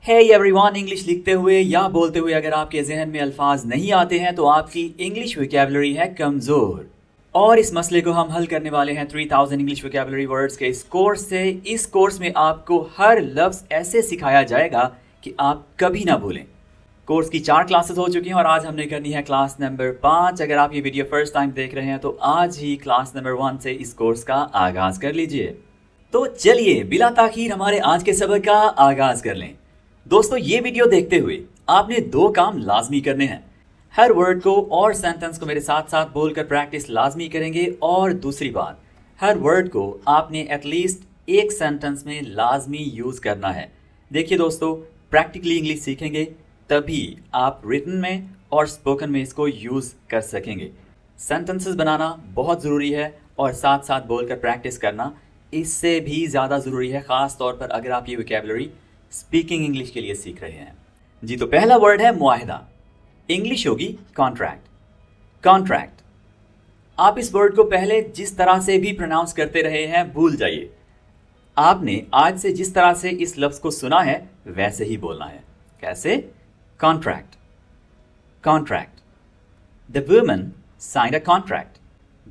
Hey everyone, English लिखते हुए या बोलते हुए अगर आपके जहन में अल्फाज नहीं आते हैं तो आपकी इंग्लिश वोकैबुलरी है कमज़ोर। और इस मसले को हम हल करने वाले हैं 3000 इंग्लिश वोकैबुलरी वर्ड्स के इस कोर्स से। इस कोर्स में आपको हर लफ्ज़ ऐसे सिखाया जाएगा कि आप कभी ना भूलें। कोर्स की 4 क्लासेस हो चुकी हैं और आज हमने करनी है क्लास नंबर 5। अगर आप ये वीडियो फर्स्ट टाइम देख रहे हैं तो आज ही क्लास नंबर 1 से इस कोर्स का आगाज़ कर लीजिए। तो चलिए बिला ताखीर हमारे आज के सबक का आगाज़ कर लें। दोस्तों, ये वीडियो देखते हुए आपने 2 काम लाजमी करने हैं। हर वर्ड को और सेंटेंस को मेरे साथ साथ बोलकर प्रैक्टिस लाजमी करेंगे। और दूसरी बात, हर वर्ड को आपने एटलीस्ट एक सेंटेंस में लाजमी यूज़ करना है। देखिए दोस्तों, प्रैक्टिकली इंग्लिश सीखेंगे तभी आप रिटन में और स्पोकन में इसको यूज़ कर सकेंगे। सेंटेंसेस बनाना बहुत ज़रूरी है और साथ साथ बोलकर प्रैक्टिस करना इससे भी ज़्यादा ज़रूरी है, ख़ास तौर पर अगर आप ये वोकैबुलरी स्पीकिंग इंग्लिश के लिए सीख रहे हैं। जी, तो पहला वर्ड है मुआहिदा। इंग्लिश होगी कॉन्ट्रैक्ट। कॉन्ट्रैक्ट। आप इस वर्ड को पहले जिस तरह से भी प्रोनाउंस करते रहे हैं भूल जाइए। आपने आज से जिस तरह से इस लफ्ज़ को सुना है वैसे ही बोलना है। कैसे? Contract. Contract. The woman signed a contract.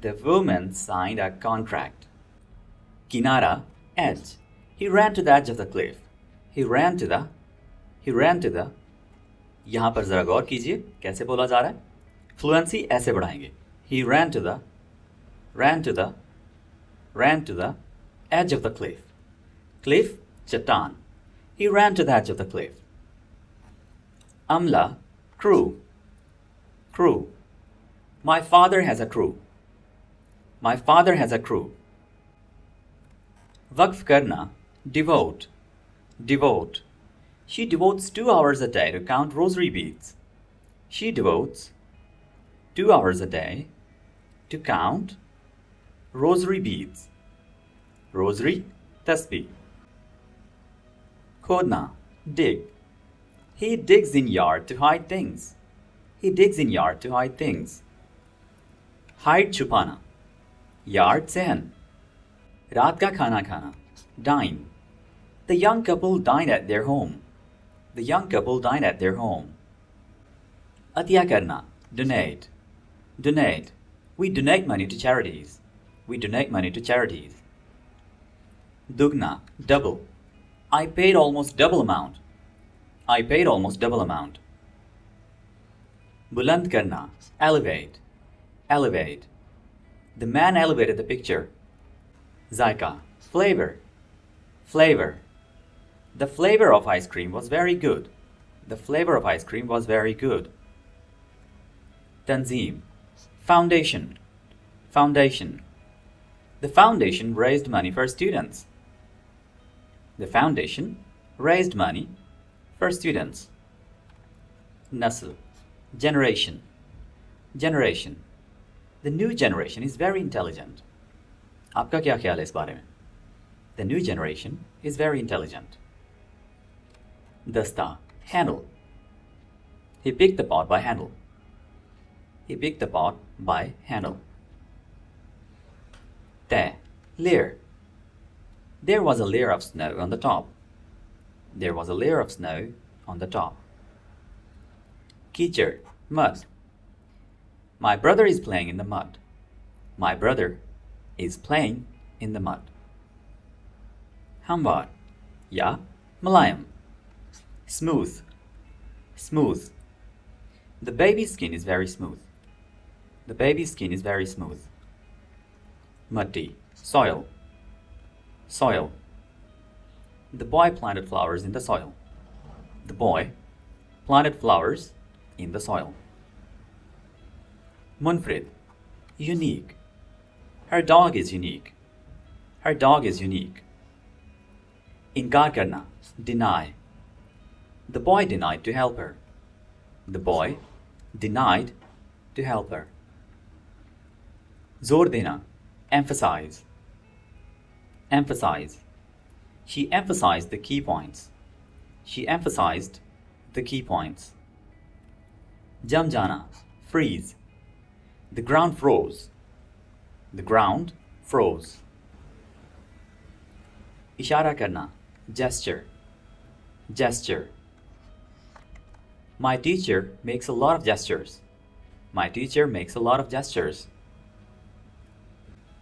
The woman signed a contract. किनारा, edge. He ran to the edge of the cliff. He ran to the यहाँ पर ज़रा गौर कीजिए कैसे बोला जा रहा है। फ्लुएंसी ऐसे बढ़ाएंगे। He ran to the edge of the cliff. Cliff, चट्टान। He ran to the edge of the cliff. अमला, crew. My father has a crew. My father has a crew. वक्फ करना, devote. She devotes 2 hours a day to count rosary beads. She devotes 2 hours a day to count rosary beads. Rosary, tasbih. खोदना, dig. He digs in yard to hide things. He digs in yard to hide things. Hide, छुपाना. Yard, सहन. रात का खाना खाना, dine. The young couple dined at their home. The young couple dined at their home. Atiya करना, donate. We donate money to charities. We donate money to charities. दुगना, double. I paid almost double amount. I paid almost double amount. बुलंद करना, elevate. The man elevated the picture. Zaika, flavor. The flavor of ice cream was very good. The flavor of ice cream was very good. Tanzeem, foundation. The foundation raised money for students. The foundation raised money for students. Nasl, generation. The new generation is very intelligent. आपका क्या ख्याल है इस बारे में? The new generation is very intelligent. Dasta, handle. He picked the pot by handle. He picked the pot by handle. Teh, layer. There was a layer of snow on the top. There was a layer of snow on the top. कीचड़, mud. My brother is playing in the mud. My brother is playing in the mud. Hamvar, ya mulayam. Smooth. The baby's skin is very smooth. The baby's skin is very smooth. Muddy, soil. The boy planted flowers in the soil. The boy planted flowers in the soil. Munfrid, unique. Her dog is unique. Her dog is unique. इनकार करना, deny. The boy denied to help her. The boy denied to help her. जोर देना, emphasize. She emphasized the key points. She emphasized the key points. जम जाना, freeze. The ground froze. The ground froze. इशारा करना, gesture. My teacher makes a lot of gestures. My teacher makes a lot of gestures.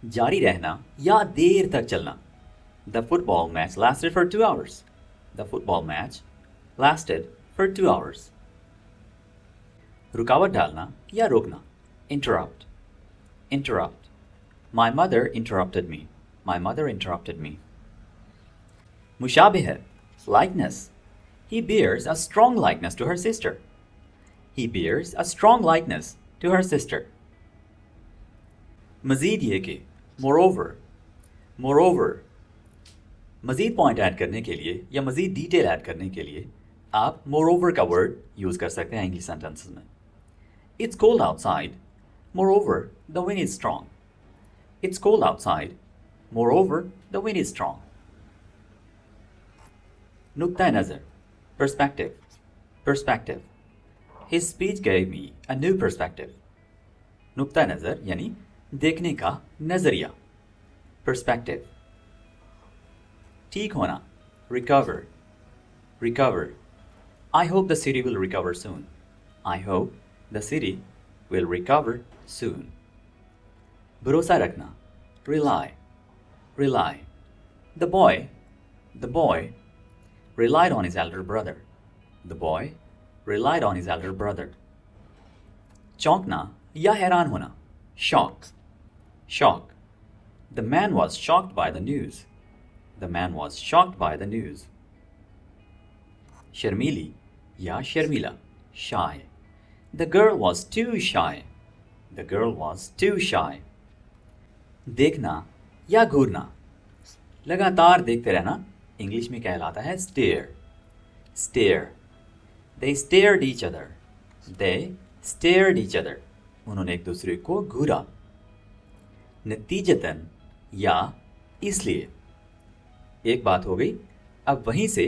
जारी रहना या देर तक चलना. The football match lasted for 2 hours. The football match lasted for 2 hours. रुकावट डालना या रोकना. Interrupt. Interrupt. My mother interrupted me. My mother interrupted me. मुशाबिह, likeness. He bears a strong likeness to her sister. He bears a strong likeness to her sister. मज़ीद ये कि moreover. Moreover. मज़ीद point add करने के लिए या मज़ीद detail add करने के लिए आप moreover का वर्ड यूज़ कर सकते हैं इंग्लिश सेंटेंसेस में. It's cold outside. Moreover, the wind is strong. It's cold outside. Moreover, the wind is strong. नुक्ता नज़र. Perspective. Perspective. His speech gave me a new perspective. नुक्ता नज़र यानी देखने का नज़रिया. Perspective. ठीक होना. Recover. Recover. I hope the city will recover soon. I hope the city will recover soon. भरोसा रखना. Rely. Rely. The boy relied on his elder brother. The boy relied on his elder brother. चौंकना या हैरान होना. Shock. Shock. The man was shocked by the news. The man was shocked by the news. शर्मीली या शर्मीला. Shy. The girl was too shy. The girl was too shy. देखना या घूरना. लगातार देखते रहना English में कहलाता है stare. Stare. They stared each other. They stared each other. उन्होंने एक दूसरे को घूरा. नतीजतन या इसलिए. एक बात हो गई. अब वहीं से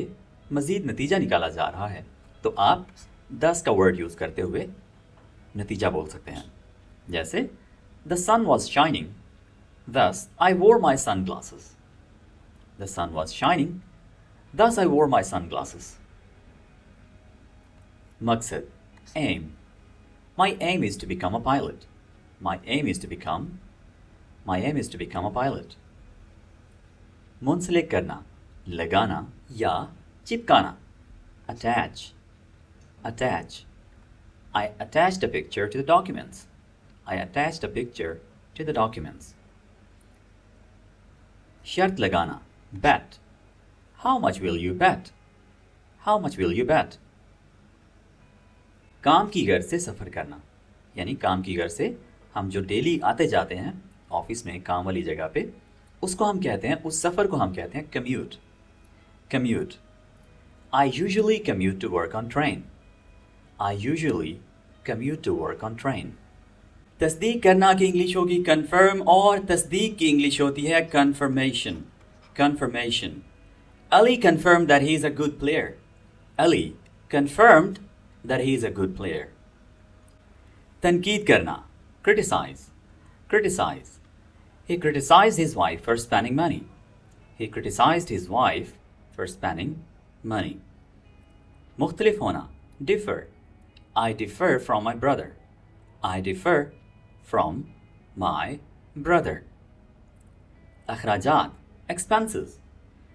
मज़ीद नतीजा निकाला जा रहा है तो आप 10 का वर्ड यूज़ करते हुए नतीजा बोल सकते हैं. जैसे The sun was shining. Thus I wore my sunglasses. The sun was shining. Thus I wore my sunglasses. मकसद. Aim. My aim is to become a pilot. My aim is to become a pilot. मुंसलिक करना, लगाना या चिपकाना. Attach. Attach. I attached a picture to the documents. I attached a picture to the documents. शर्त लगाना. Bet. How much will you bet? How much will you bet? काम की घर से सफ़र करना. यानी काम की घर से हम जो डेली आते जाते हैं ऑफिस में काम वाली जगह पे उसको हम कहते हैं उस सफ़र को हम कहते हैं commute. Commute. I usually commute to work on train. I usually commute to work on train. तस्दीक करना की इंग्लिश होगी confirm और तस्दीक की इंग्लिश होती है confirmation. Confirmation. Ali confirmed that he is a good player. Ali confirmed that he is a good player. तनकीद करना. Criticize. Criticize. He criticized his wife for spending money. He criticized his wife for spending money. मुख्तलिफ होना. Differ. I differ from my brother. I differ from my brother. अखराजात. Expenses.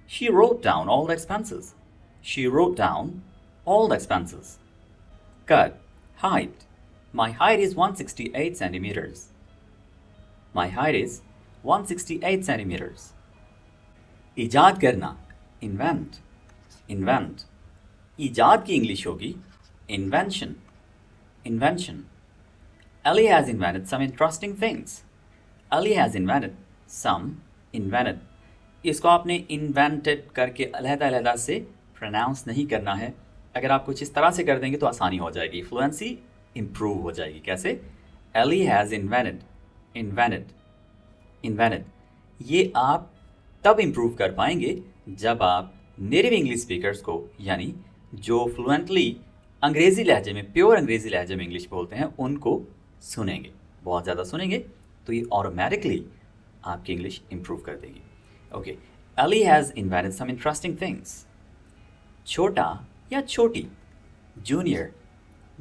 She wrote down all the expenses. She wrote down all the expenses. Cut. Height. My height is 168 centimeters. My height is 168 centimeters. ईजाद करना. Invent. Invent. ईजाद की English होगी invention. Invention. Ali has invented some interesting things. Ali has invented some invented. इसको आपने invented करके अलहदा से प्रोनाउंस नहीं करना है. अगर आप कुछ इस तरह से कर देंगे तो आसानी हो जाएगी. फ्लुएंसी इम्प्रूव हो जाएगी. कैसे? Ali has invented. Invented. Invented. ये आप तब इम्प्रूव कर पाएंगे जब आप नेटिव इंग्लिश स्पीकर्स को यानी जो फ्लुएंटली अंग्रेज़ी लहजे में प्योर अंग्रेज़ी लहजे में इंग्लिश बोलते हैं उनको सुनेंगे. बहुत ज़्यादा सुनेंगे तो ये ऑटोमेटिकली आपकी इंग्लिश इम्प्रूव कर देगी. Okay. Ali has invented some interesting things. छोटा या छोटी. Junior.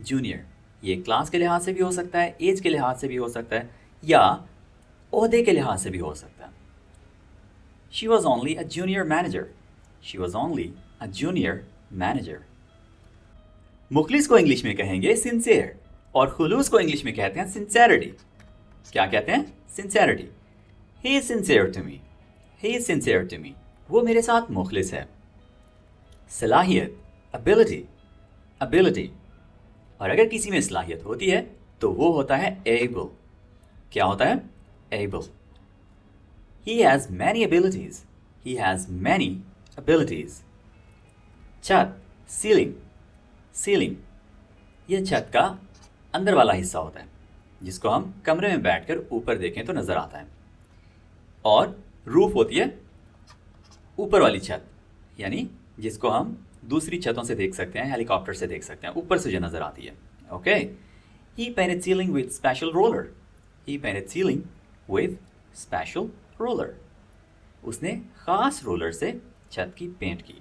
जूनियर ये क्लास के लिहाज से भी हो सकता है, एज के लिहाज से भी हो सकता है, या ओहदे के लिहाज से भी हो सकता है। She was only a junior manager, she was only a junior manager. Mukhlis को इंग्लिश में कहेंगे सिंसियर, और खुलूस को इंग्लिश में कहते हैं सिंसेरिटी। क्या कहते हैं? Sincerity. He is sincere to me, he is sincere to me, वो मेरे साथ मुखलिस है। सलाहियत, एबिलिटी, एबिलिटी, और अगर किसी में सलाहियत होती है तो वो होता है एबल। क्या होता है? Able. He has many abilities, he has many abilities. छत, सीलिंग, सीलिंग, यह छत का अंदर वाला हिस्सा होता है जिसको हम कमरे में बैठकर ऊपर देखें तो नजर आता है। और रूफ होती है ऊपर वाली छत, यानी जिसको हम दूसरी छतों से देख सकते हैं, हेलीकॉप्टर से देख सकते हैं, ऊपर से जो नजर आती है। Okay, he painted ceiling with special roller, he painted ceiling with special roller, उसने खास रोलर से छत की पेंट की।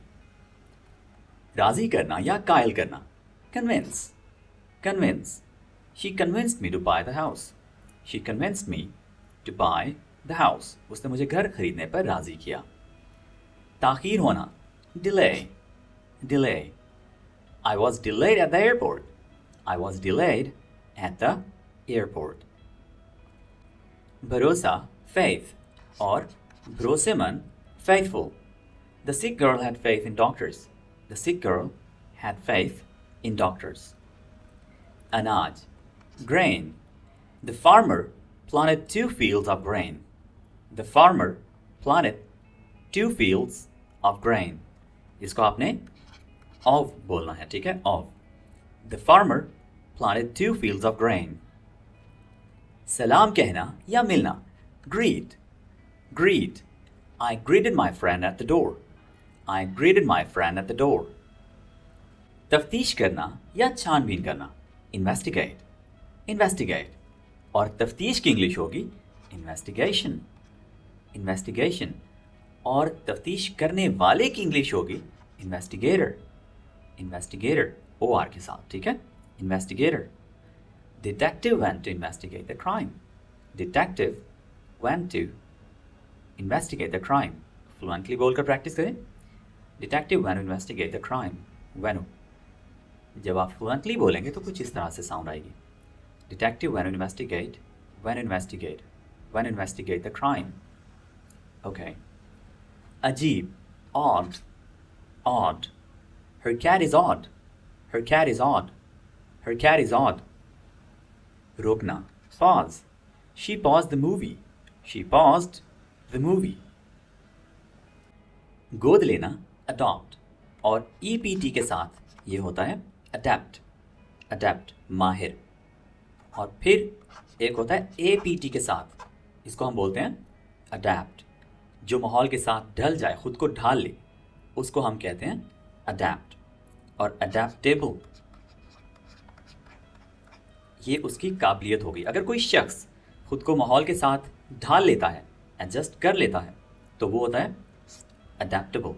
राजी करना या कायल करना, convince, convince, she convinced me to buy the house, she convinced me to buy the house, उसने मुझे घर खरीदने पर राजी किया। ताखीर होना, delay, delay, I was delayed at the airport, I was delayed at the airport। भरोसा, faith, और भरोसेमंद, faithful। The sick girl had faith in doctors, the sick girl had faith in doctors। अनाज, grain, the farmer planted 2 fields of grain, the farmer planted 2 fields of grain, इसको आपने of बोलना है, ठीक है? of। The farmer planted 2 fields of grain। सलाम कहना या मिलना, greet, greet, I greeted my friend at the door, I greeted my friend at the door। तफ्तीश करना या छानबीन करना, investigate, investigate, और तफ्तीश की इंग्लिश होगी investigation, investigation, और तफ्तीश करने वाले की इंग्लिश होगी investigator, investigator, OR के साथ, ठीक है? investigator। Detective went to investigate the crime, detective went to investigate the crime। Fluently बोलकर प्रैक्टिस करें। Detective went to investigate the crime, went। जब आप फ्लुएंटली बोलेंगे तो कुछ इस तरह से साउंड आएगी। Detective went to investigate, went to investigate, went to investigate the crime। Okay। अजीब, odd, odd, her cat is odd, her cat is odd, her cat is odd। रोकना, pause, she paused the movie, she paused the movie। गोद लेना, adopt, और EPT के साथ ये होता है adapt, adapt, माहिर। और फिर एक होता है APT के साथ, इसको हम बोलते हैं adapt, जो माहौल के साथ ढल जाए, खुद को ढाल ले, उसको हम कहते हैं adapt। और adaptable, ये उसकी काबिलियत होगी। अगर कोई शख्स खुद को माहौल के साथ ढाल लेता है, एडजस्ट कर लेता है, तो वो होता है adaptable,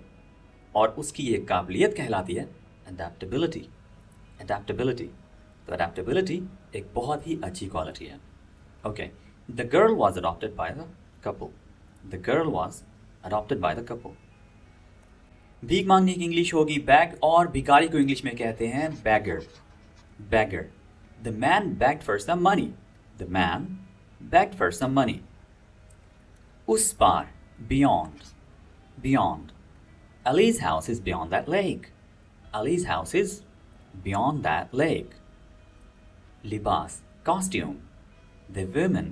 और उसकी ये काबिलियत कहलाती है adaptability, adaptability। तो adaptability एक बहुत ही अच्छी क्वालिटी है। Okay, the girl was adopted by the couple, the girl was adopted by the couple। भीख मांगने की इंग्लिश होगी बैग, और भिखारी को इंग्लिश में कहते हैं beggar, beggar। The man begged for some money, the man begged for some money। उस पार, beyond, beyond, Ali's house is beyond that lake, Ali's house is beyond that lake। लिबास, costume, the woman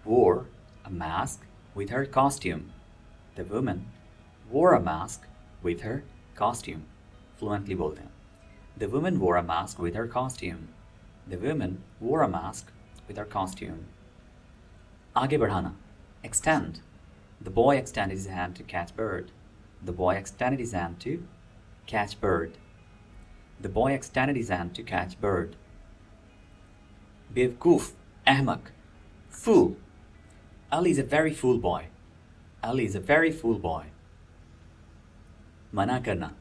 wore a mask with her costume, the woman wore a mask with her costume। Fluently बोलते हैं, the woman wore a mask with her costume, the woman wore a mask with her costume। आगे बढ़ाना, extend, the boy extended his hand to catch bird, the boy extended his hand to catch bird, the boy extended his hand to catch bird। बेवकूफ, अहमक, fool, Ali is a very fool boy, Ali is a very fool boy। मना करना,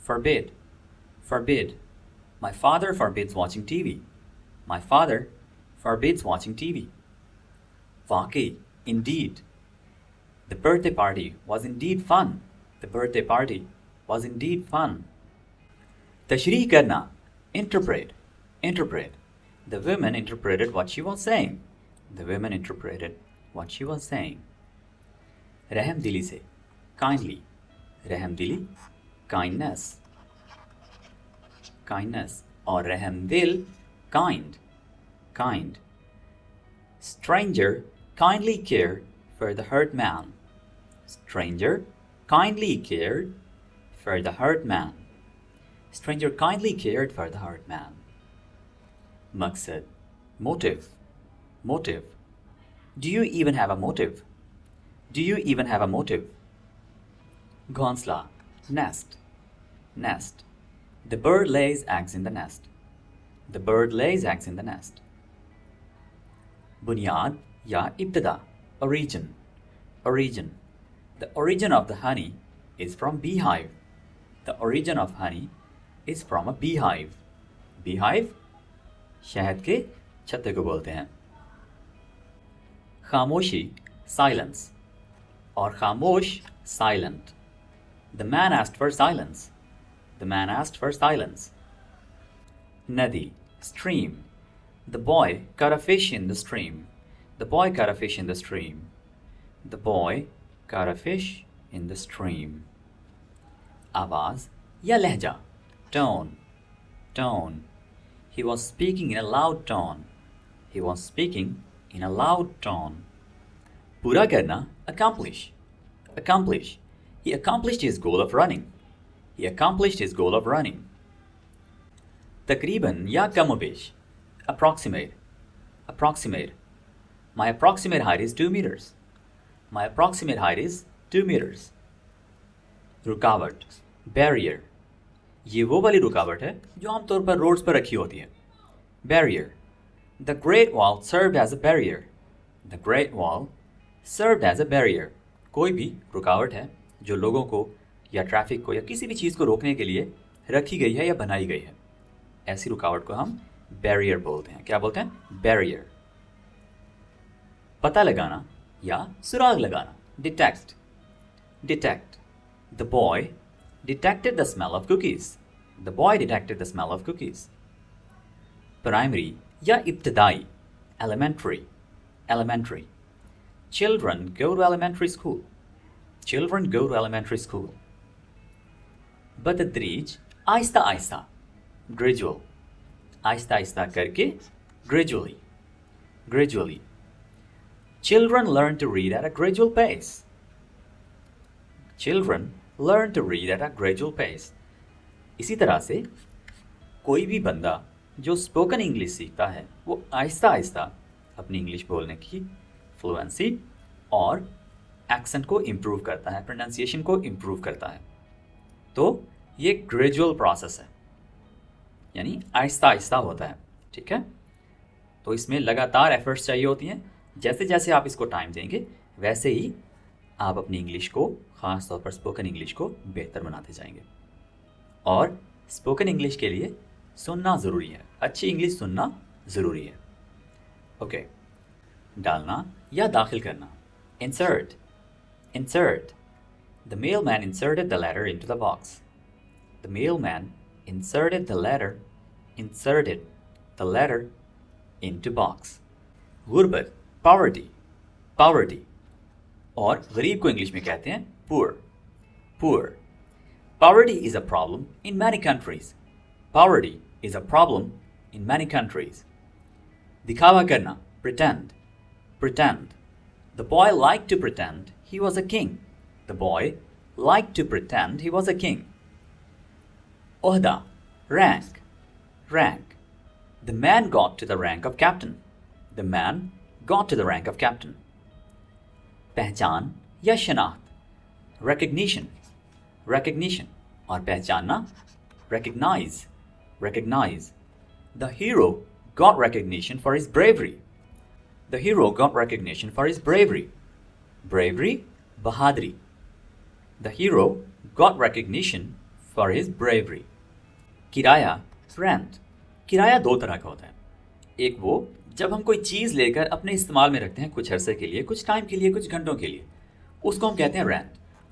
forbid, forbid, My father forbids watching TV. My father forbids watching TV. वाकई, indeed. The birthday party was indeed fun. The birthday party was indeed fun. तशरीह करना, interpret, interpret. The women interpreted what she was saying. The women interpreted what she was saying. रहमदिली से, kindly. रहमदिली, kindness. Kindness. और रहमदिल, kind. Kind. Stranger kindly cared for the hurt man. Stranger kindly cared for the hurt man. Stranger kindly cared for the hurt man. Maqsad, motive, motive. Do you even have a motive? Do you even have a motive? Ghonsla, nest, nest. The bird lays eggs in the nest. The bird lays eggs in the nest. Bunyad ya ibtada, origin, origin. The origin of the honey is from beehive. The origin of honey is from a beehive. Beehive शहद के छत्ते को बोलते हैं. खामोशी, silence. और खामोश, silent. The man asked for silence. The man asked for silence. Nadi, stream. The boy caught a fish in the stream. The boy caught a fish in the stream. The boy caught a fish in the stream. आवाज या लहजा, tone, tone. He was speaking in a loud tone. He was speaking in a loud tone. पूरा करना, accomplish, accomplish. He accomplished his goal of running. He accomplished his goal of running. तकरीबन या कमोबेश, approximate, approximate. My approximate height is 2 meters. My approximate height is 2 meters. रुकावट, barrier. ये वो वाली रुकावट है जो आमतौर पर रोड्स पर रखी होती है. Barrier. The Great Wall served as a barrier. The Great Wall served as a barrier. कोई भी रुकावट है जो लोगों को या ट्रैफिक को या किसी भी चीज़ को रोकने के लिए रखी गई है या बनाई गई है. ऐसी रुकावट को हम बैरियर बोलते हैं. क्या बोलते हैं? बैरियर. पता लगाना या सुराग लगाना, detect, detect. The boy detected the smell of cookies. The boy detected the smell of cookies. Primary या इब्तदाई, elementary, elementary. Children go to elementary school. Children go to elementary school. बतदरीज, Aahista Aahista, gradual. Aahista Aahista करके, gradually, gradually. Children learn to read at a gradual pace. Children learn to read at a gradual pace. इसी तरह से कोई भी बंदा जो spoken English सीखता है वो आहिस्ता आहिस्ता अपनी इंग्लिश बोलने की फ्लुएंसी और एक्सेंट को इम्प्रूव करता है, प्रोनाउंसिएशन को इम्प्रूव करता है. तो ये ग्रेजुअल प्रोसेस है, यानी आहिस्ता आहिस्ता होता है. ठीक है, तो इसमें लगातार एफर्ट्स चाहिए होती हैं. जैसे जैसे आप इसको टाइम देंगे वैसे ही आप अपनी इंग्लिश को, ख़ास तौर पर स्पोकन इंग्लिश को बेहतर बनाते जाएंगे. और स्पोकन इंग्लिश के लिए सुनना ज़रूरी है, अच्छी इंग्लिश सुनना ज़रूरी है. ओके, डालना या दाखिल करना, insert, insert. The mailman inserted the letter into the box. The mailman inserted the letter into box. गुर्बत, poverty, poverty. और गरीब को इंग्लिश में कहते हैं poor, poor. Poverty is a problem in many countries. Poverty is a problem in many countries. दिखावा करना, pretend, pretend. The boy liked to pretend he was a king. The boy liked to pretend he was a king. Ohda, rank, rank. The man got to the rank of captain. The man got to the rank of captain. पहचान या शनाख्त, recognition, recognition. और पहचानना, recognize, recognize. The hero got recognition for his bravery. The hero got recognition for his bravery. Bravery, bahadri. The hero got recognition for his bravery. Kiraya, rent. किराया दो तरह का होता है, एक वो जब हम कोई चीज़ लेकर अपने इस्तेमाल में रखते हैं कुछ अरसे के लिए, कुछ टाइम के लिए, कुछ घंटों के लिए, उसको हम कहते हैं रेंट।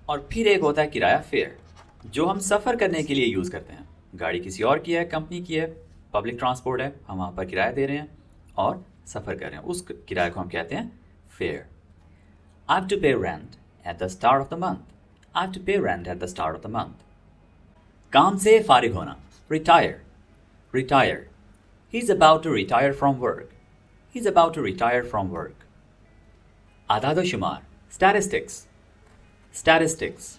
और फिर एक होता है किराया, फेयर, जो हम सफ़र करने के लिए यूज़ करते हैं। गाड़ी किसी और की है, कंपनी की है, पब्लिक ट्रांसपोर्ट है, हम वहाँ पर किराया दे रहे हैं और सफ़र कर रहे हैं, उस किराए को हम कहते हैं fair. I have to pay rent at the start of the month. I have to pay rent at the start of the month. काम से फारिग होना, retire, retire. He's about to retire from work. He's about to retire from work. आदाद शुमार, statistics, statistics.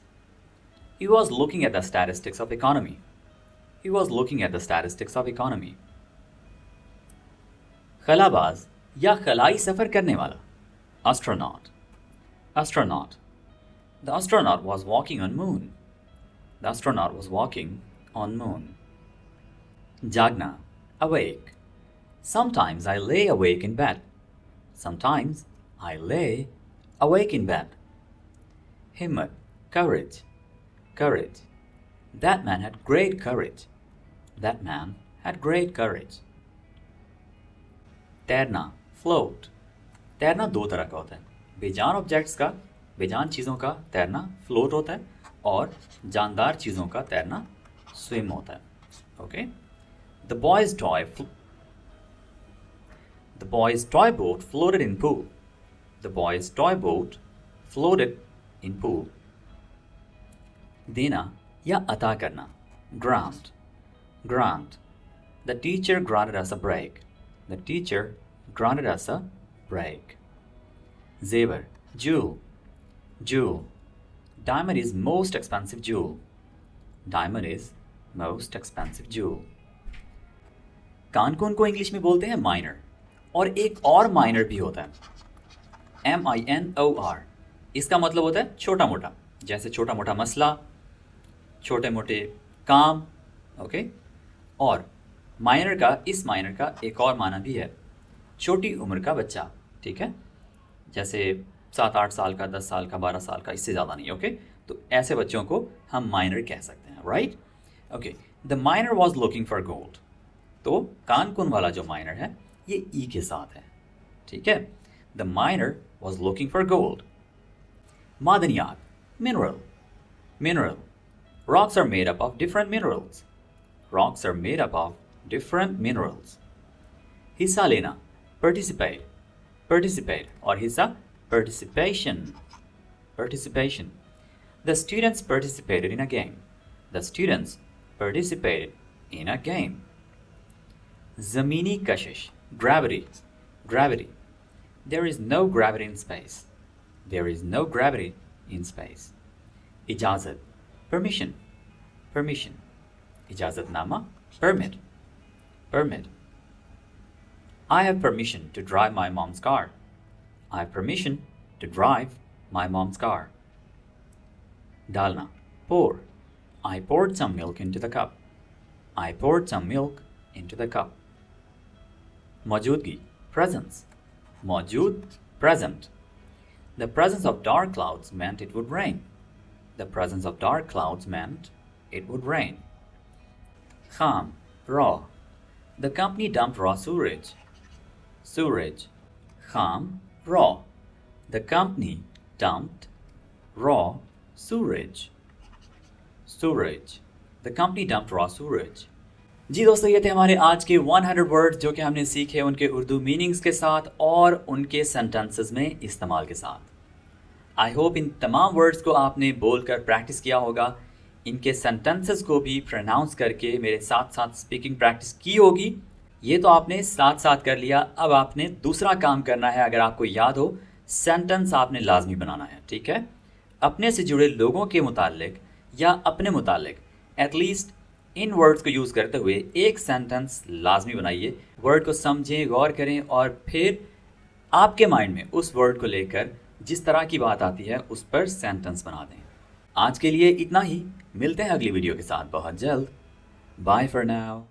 He was looking at the statistics of economy. He was looking at the statistics of economy. खलाबाज या खलाई सफ़र करने वाला, astronaut, astronaut. The astronaut was walking on moon. The astronaut was walking on moon. Jagna, awake. Sometimes I lay awake in bed. Sometimes I lay awake in bed. Himmat, courage, courage. That man had great courage. That man had great courage. तैरना, float. तैरना दो तरह का होता है, बेजान objects का, बेजान चीज़ों का तैरना फ्लोट होता है, और जानदार चीज़ों का तैरना स्विम होता है। Okay, the boy's toy boat floated in pool. The boy's toy boat floated in pool. देना या अता करना, grant, grant. The teacher granted us a break. The teacher granted us a break. Zevar, jewel, jewel. Diamond is most expensive jewel. Diamond is most expensive jewel. कान को उनको English में बोलते हैं minor, और एक और माइनर भी होता है, MINOR। इसका मतलब होता है छोटा मोटा, जैसे छोटा मोटा मसला, छोटे मोटे काम। ओके, और माइनर का, इस माइनर का एक और माना भी है, छोटी उम्र का बच्चा। ठीक है, जैसे 7-8 साल का, 10 साल का, 12 साल का, इससे ज़्यादा नहीं। ओके, तो ऐसे बच्चों को हम माइनर कह सकते हैं, right. Okay, the miner was looking for gold. तो कानकुन वाला जो माइनर है ये ई के साथ है। ठीक है, the miner was looking for gold. मादनियात, mineral, mineral. Rocks are made up of different minerals. Rocks are made up of different minerals. हिस्सा लेना, participate, participate, और हिस्सा participation, participation. The students participated in a game. The students participated in a game. ज़मीनी कशिश, gravity, gravity. There is no gravity in space. There is no gravity in space. इजाज़त, permission, permission. इजाज़तनामा, permit, permit. I have permission to drive my mom's car. I have permission to drive my mom's car. डालना, pour. I poured some milk into the cup. I poured some milk into the cup. मौजूदगी, presence. मौजूद, present. The presence of dark clouds meant it would rain. The presence of dark clouds meant it would rain. Kham, raw. The company dumped raw sewage. Sewage. Kham, raw. The company dumped raw sewage. Sewage. The company dumped raw sewage. जी दोस्तों, ये थे हमारे आज के 100 words जो कि हमने सीखे उनके उर्दू मीनिंग्स के साथ और उनके सेंटेंसेस में इस्तेमाल के साथ। आई होप इन तमाम वर्ड्स को आपने बोलकर प्रैक्टिस किया होगा, इनके सेंटेंसेस को भी प्रोनाउंस करके मेरे साथ साथ स्पीकिंग प्रैक्टिस की होगी। ये तो आपने साथ साथ कर लिया, अब आपने दूसरा काम करना है। अगर आपको याद हो, सेंटेंस आपने लाजमी बनाना है। ठीक है, अपने से जुड़े लोगों के मुतालिक या अपने मुतालिक एटलीस्ट इन वर्ड्स को यूज़ करते हुए एक सेंटेंस लाजमी बनाइए। वर्ड को समझें, गौर करें, और फिर आपके माइंड में उस वर्ड को लेकर जिस तरह की बात आती है उस पर सेंटेंस बना दें। आज के लिए इतना ही, मिलते हैं अगली वीडियो के साथ बहुत जल्द। Bye for now.